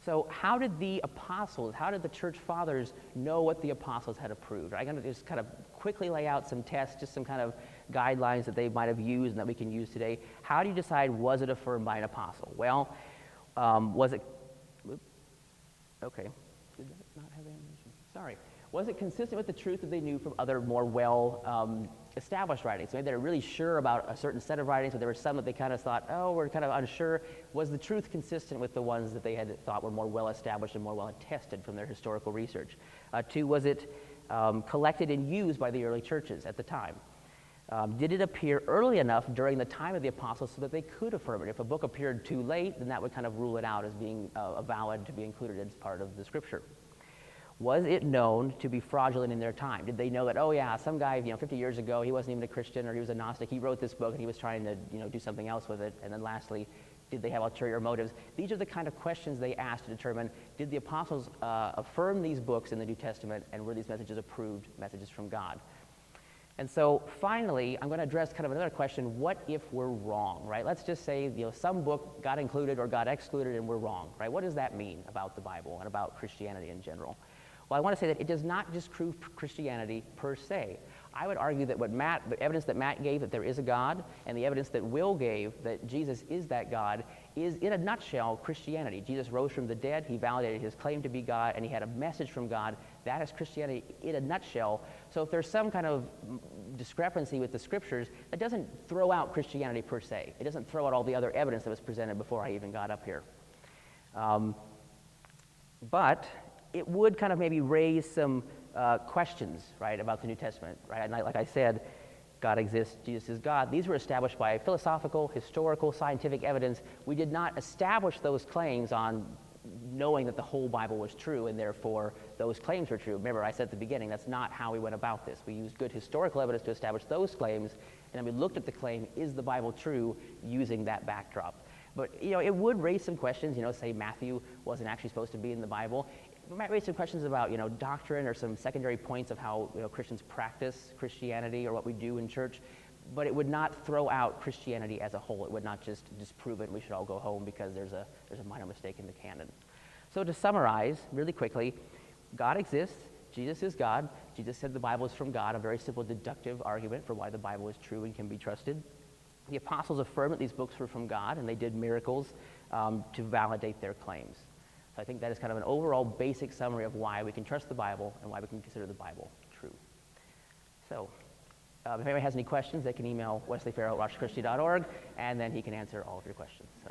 So how did the apostles, how did the church fathers know what the apostles had approved? I'm going to just kind of quickly lay out some tests, just some kind of guidelines that they might have used and that we can use today. How do you decide, was it affirmed by an apostle? Well, was it, okay, did that not have animation? Sorry. Was it consistent with the truth that they knew from other more well-established writings? Maybe they're really sure about a certain set of writings, but there were some that they kind of thought, oh, we're kind of unsure. Was the truth consistent with the ones that they had thought were more well-established and more well-attested from their historical research? 2, was it collected and used by the early churches at the time? Did it appear early enough during the time of the apostles so that they could affirm it? If a book appeared too late, then that would kind of rule it out as being valid to be included as part of the scripture. Was it known to be fraudulent in their time? Did they know that, oh yeah, some guy 50 years ago, he wasn't even a Christian or he was a Gnostic, he wrote this book and he was trying to do something else with it? And then lastly, did they have ulterior motives? These are the kind of questions they asked to determine, did the apostles affirm these books in the New Testament, and were these messages approved messages from God? And so finally, I'm going to address kind of another question: what if we're wrong, right? Let's just say some book got included or got excluded and we're wrong, right? What does that mean about the Bible and about Christianity in general? Well, I want to say that it does not disprove Christianity per se. I would argue that the evidence that Matt gave that there is a God, and the evidence that Will gave that Jesus is that God, is in a nutshell Christianity. Jesus rose from the dead, he validated his claim to be God, and he had a message from God. That is Christianity in a nutshell. So if there's some kind of discrepancy with the scriptures, that doesn't throw out Christianity per se. It doesn't throw out all the other evidence that was presented before I even got up here. But it would kind of maybe raise some questions, right, about the New Testament, right? And like I said, God exists, Jesus is God. These were established by philosophical, historical, scientific evidence. We did not establish those claims on knowing that the whole Bible was true, and therefore those claims were true. Remember, I said at the beginning, that's not how we went about this. We used good historical evidence to establish those claims, and then we looked at the claim, is the Bible true, using that backdrop. But, it would raise some questions, say Matthew wasn't actually supposed to be in the Bible. It might raise some questions about, doctrine or some secondary points of how, Christians practice Christianity or what we do in church, but it would not throw out Christianity as a whole. It would not just disprove it and we should all go home because there's a minor mistake in the canon. So to summarize really quickly, God exists, Jesus is God. Jesus said the Bible is from God, a very simple deductive argument for why the Bible is true and can be trusted. The apostles affirmed that these books were from God, and they did miracles to validate their claims. So I think that is kind of an overall basic summary of why we can trust the Bible and why we can consider the Bible true. So if anybody has any questions, they can email wesleyfarrell@rochechristi.org, and then he can answer all of your questions. So.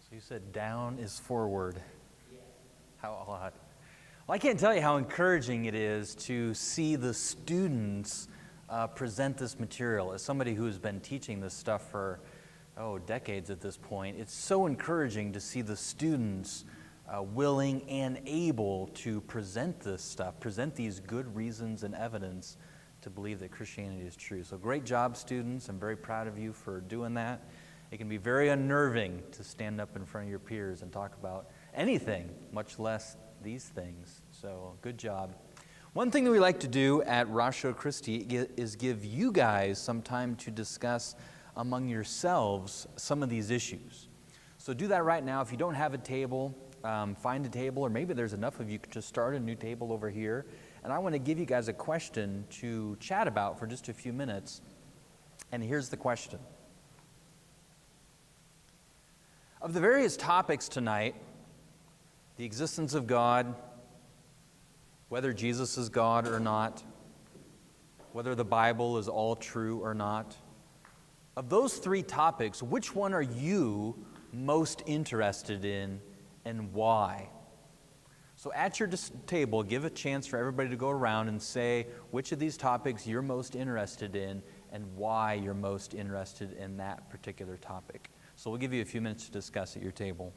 So you said down is forward. Yes. How odd. Well, I can't tell you how encouraging it is to see the students present this material. As somebody who's been teaching this stuff for, decades at this point, it's so encouraging to see the students willing and able to present this stuff, present these good reasons and evidence to believe that Christianity is true. So great job, students. I'm very proud of you for doing that. It can be very unnerving to stand up in front of your peers and talk about anything, much less these things. So good job. One thing that we like to do at Rochelle Christi is give you guys some time to discuss among yourselves some of these issues. So do that right now. If you don't have a table, find a table, or maybe there's enough of you to start a new table over here. And I want to give you guys a question to chat about for just a few minutes. And here's the question. Of the various topics tonight, the existence of God, whether Jesus is God or not, whether the Bible is all true or not, of those three topics, which one are you most interested in and why? So at your table, give a chance for everybody to go around and say which of these topics you're most interested in and why you're most interested in that particular topic. So we'll give you a few minutes to discuss at your table.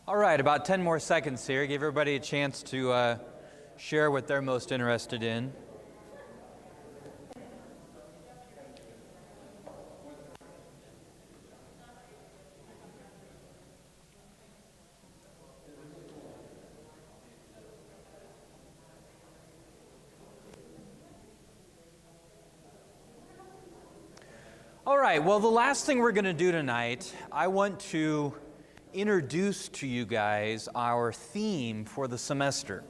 All right, about 10 more seconds here. Give everybody a chance to share what they're most interested in. All right, well, the last thing we're going to do tonight, I want to introduce to you guys our theme for the semester.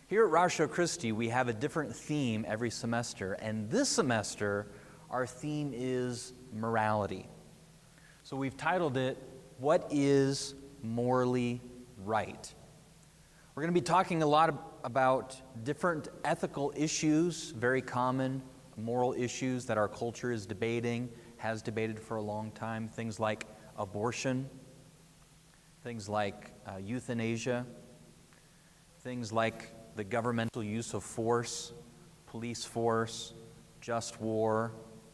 Here at Ratio Christi, we have a different theme every semester, and this semester, our theme is morality. So we've titled it, What is Morally Right? We're going to be talking a lot about different ethical issues, very common moral issues that our culture is debating, has debated for a long time, things like abortion, things like euthanasia, things like the governmental use of force, police force, just war,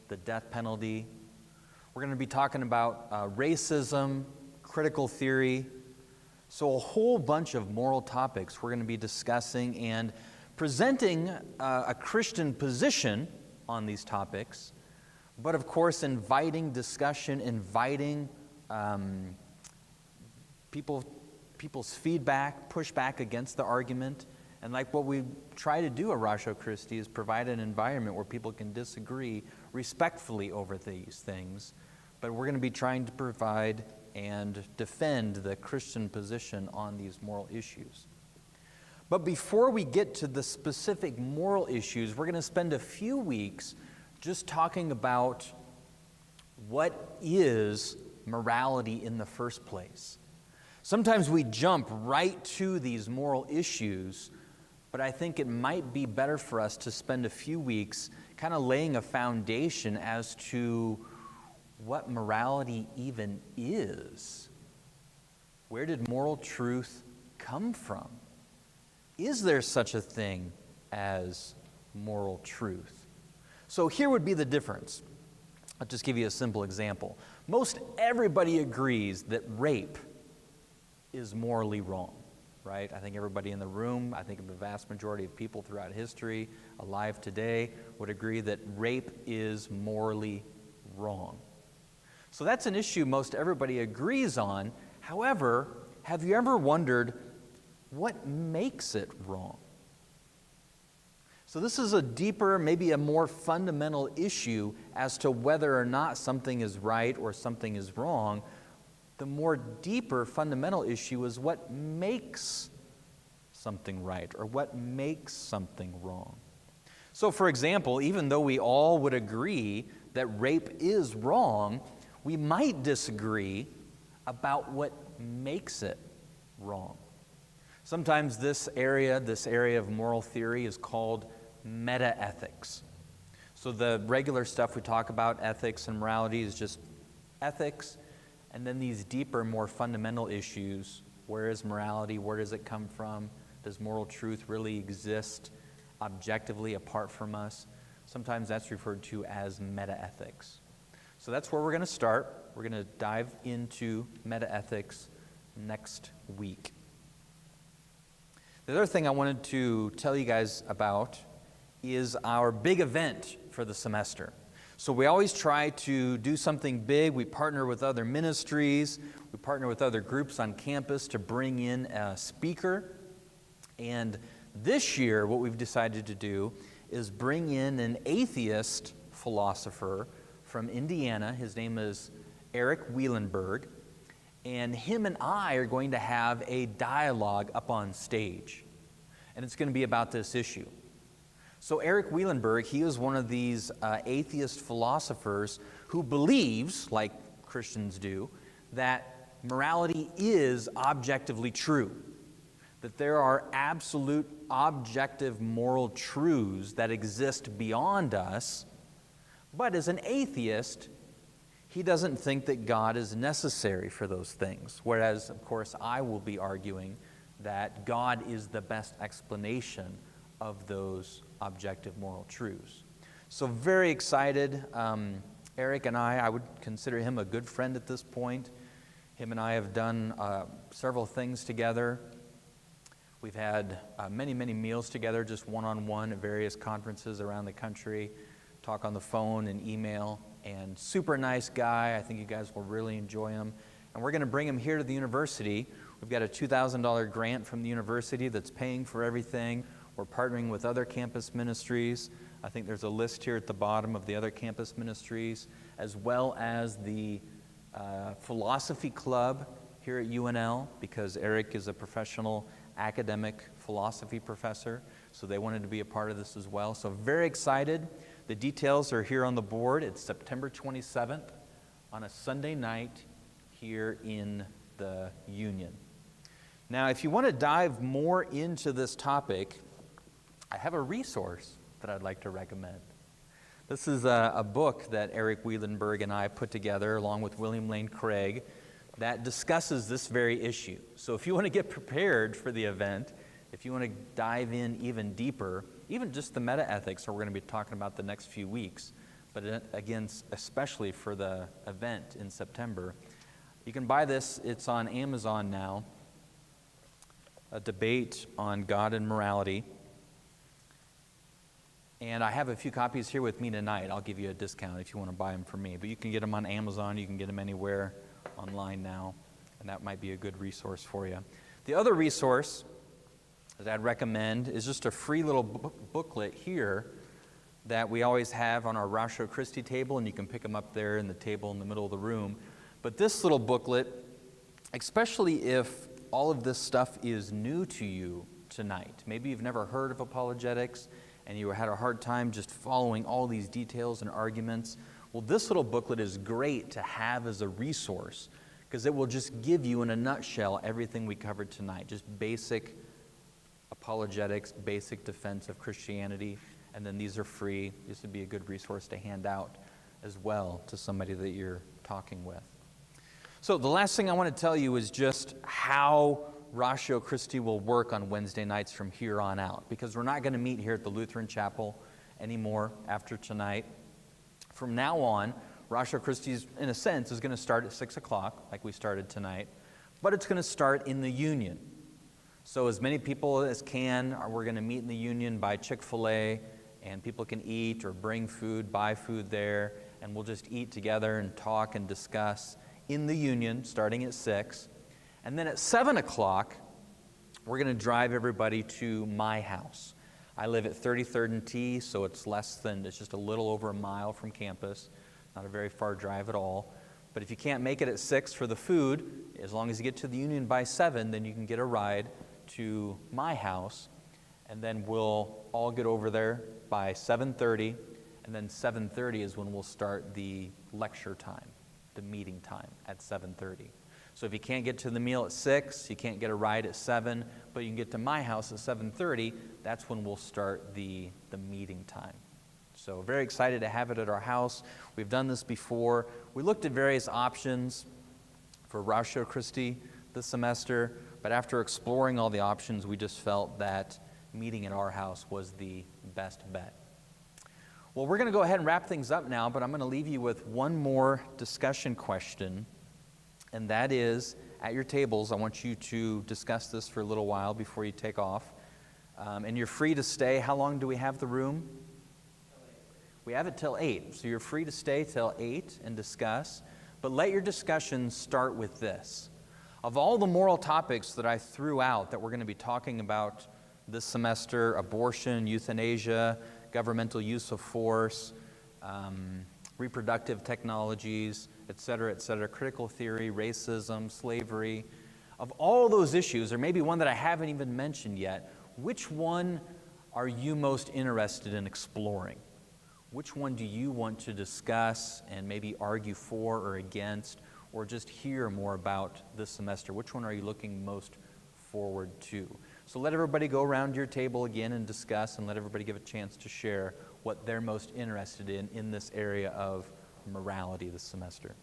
the death penalty. We're going to be talking about racism, critical theory, so a whole bunch of moral topics we're going to be discussing and presenting a Christian position on these topics, but of course inviting discussion, inviting people's feedback, pushback against the argument. And like what we try to do at Ratio Christi is provide an environment where people can disagree respectfully over these things, but we're going to be trying to provide and defend the Christian position on these moral issues. But before we get to the specific moral issues, we're going to spend a few weeks just talking about what is morality in the first place. Sometimes we jump right to these moral issues, but I think it might be better for us to spend a few weeks kind of laying a foundation as to what morality even is. Where did moral truth come from? Is there such a thing as moral truth? So here would be the difference. I'll just give you a simple example. Most everybody agrees that rape is morally wrong, right? I think everybody in the room, I think the vast majority of people throughout history alive today would agree that rape is morally wrong. So that's an issue most everybody agrees on. However, have you ever wondered what makes it wrong? So this is a deeper, maybe a more fundamental issue as to whether or not something is right or something is wrong. The more deeper fundamental issue is what makes something right or what makes something wrong. So for example, even though we all would agree that rape is wrong, we might disagree about what makes it wrong. Sometimes this area of moral theory is called meta-ethics. So the regular stuff we talk about, ethics and morality, is just ethics. And then these deeper, more fundamental issues, where is morality? Where does it come from? Does moral truth really exist objectively apart from us? Sometimes that's referred to as meta-ethics. So that's where we're going to start. We're going to dive into meta-ethics next week. The other thing I wanted to tell you guys about is our big event for the semester. So we always try to do something big. We partner with other ministries. We partner with other groups on campus to bring in a speaker. And this year, what we've decided to do is bring in an atheist philosopher from Indiana. His name is Eric Wielenberg. And him and I are going to have a dialogue up on stage. And it's going to be about this issue. So Eric Wielenberg, he is one of these atheist philosophers who believes, like Christians do, that morality is objectively true. That there are absolute objective moral truths that exist beyond us. But as an atheist, he doesn't think that God is necessary for those things. Whereas, of course, I will be arguing that God is the best explanation of those objective moral truths. So very excited. Eric and I would consider him a good friend at this point. Him and I have done several things together. We've had many, many meals together, just one-on-one at various conferences around the country, talk on the phone and email, and super nice guy. I think you guys will really enjoy him. And we're going to bring him here to the university. We've got a $2,000 grant from the university that's paying for everything. We're partnering with other campus ministries. I think there's a list here at the bottom of the other campus ministries, as well as the philosophy club here at UNL, because Eric is a professional academic philosophy professor, so they wanted to be a part of this as well. So very excited. The details are here on the board. It's September 27th on a Sunday night here in the Union. Now, if you want to dive more into this topic, I have a resource that I'd like to recommend. This is a book that Eric Wielenberg and I put together along with William Lane Craig that discusses this very issue. So if you want to get prepared for the event, if you want to dive in even deeper, even just the meta-ethics that we're going to be talking about the next few weeks, but again, especially for the event in September, you can buy this. It's on Amazon now, A Debate on God and Morality. And I have a few copies here with me tonight. I'll give you a discount if you want to buy them from me. But you can get them on Amazon. You can get them anywhere online now. And that might be a good resource for you. The other resource that I'd recommend is just a free little booklet here that we always have on our Ratio Christi table. And you can pick them up there in the table in the middle of the room. But this little booklet, especially if all of this stuff is new to you tonight. Maybe you've never heard of apologetics, and you had a hard time just following all these details and arguments. Well, this little booklet is great to have as a resource because it will just give you in a nutshell everything we covered tonight, just basic apologetics, basic defense of Christianity, and then these are free. This would be a good resource to hand out as well to somebody that you're talking with. So the last thing I want to tell you is just how Ratio Christi will work on Wednesday nights from here on out, because we're not going to meet here at the Lutheran Chapel anymore after tonight. From now on, Ratio Christi, in a sense, is going to start at 6 o'clock, like we started tonight, but it's going to start in the Union. So as many people as can, we're going to meet in the Union by Chick-fil-A, and people can eat or bring food, buy food there, and we'll just eat together and talk and discuss in the Union, starting at 6. And then at 7 o'clock, we're going to drive everybody to my house. I live at 33rd and T, so it's just a little over a mile from campus. Not a very far drive at all. But if you can't make it at 6 for the food, as long as you get to the Union by 7, then you can get a ride to my house. And then we'll all get over there by 7:30. And then 7:30 is when we'll start the lecture time, the meeting time at 7:30. So if you can't get to the meal at 6, you can't get a ride at 7, but you can get to my house at 7:30, that's when we'll start the meeting time. So very excited to have it at our house. We've done this before. We looked at various options for Ratio Christi this semester, but after exploring all the options, we just felt that meeting at our house was the best bet. Well, we're going to go ahead and wrap things up now, but I'm going to leave you with one more discussion question. And that is, at your tables, I want you to discuss this for a little while before you take off. And you're free to stay. How long do we have the room? We have it till 8. So you're free to stay till 8 and discuss. But let your discussion start with this. Of all the moral topics that I threw out that we're going to be talking about this semester, abortion, euthanasia, governmental use of force, reproductive technologies, et cetera, critical theory, racism, slavery. Of all those issues, or maybe one that I haven't even mentioned yet, which one are you most interested in exploring? Which one do you want to discuss and maybe argue for or against, or just hear more about this semester? Which one are you looking most forward to? So let everybody go around your table again and discuss, and let everybody give a chance to share what they're most interested in this area of morality this semester.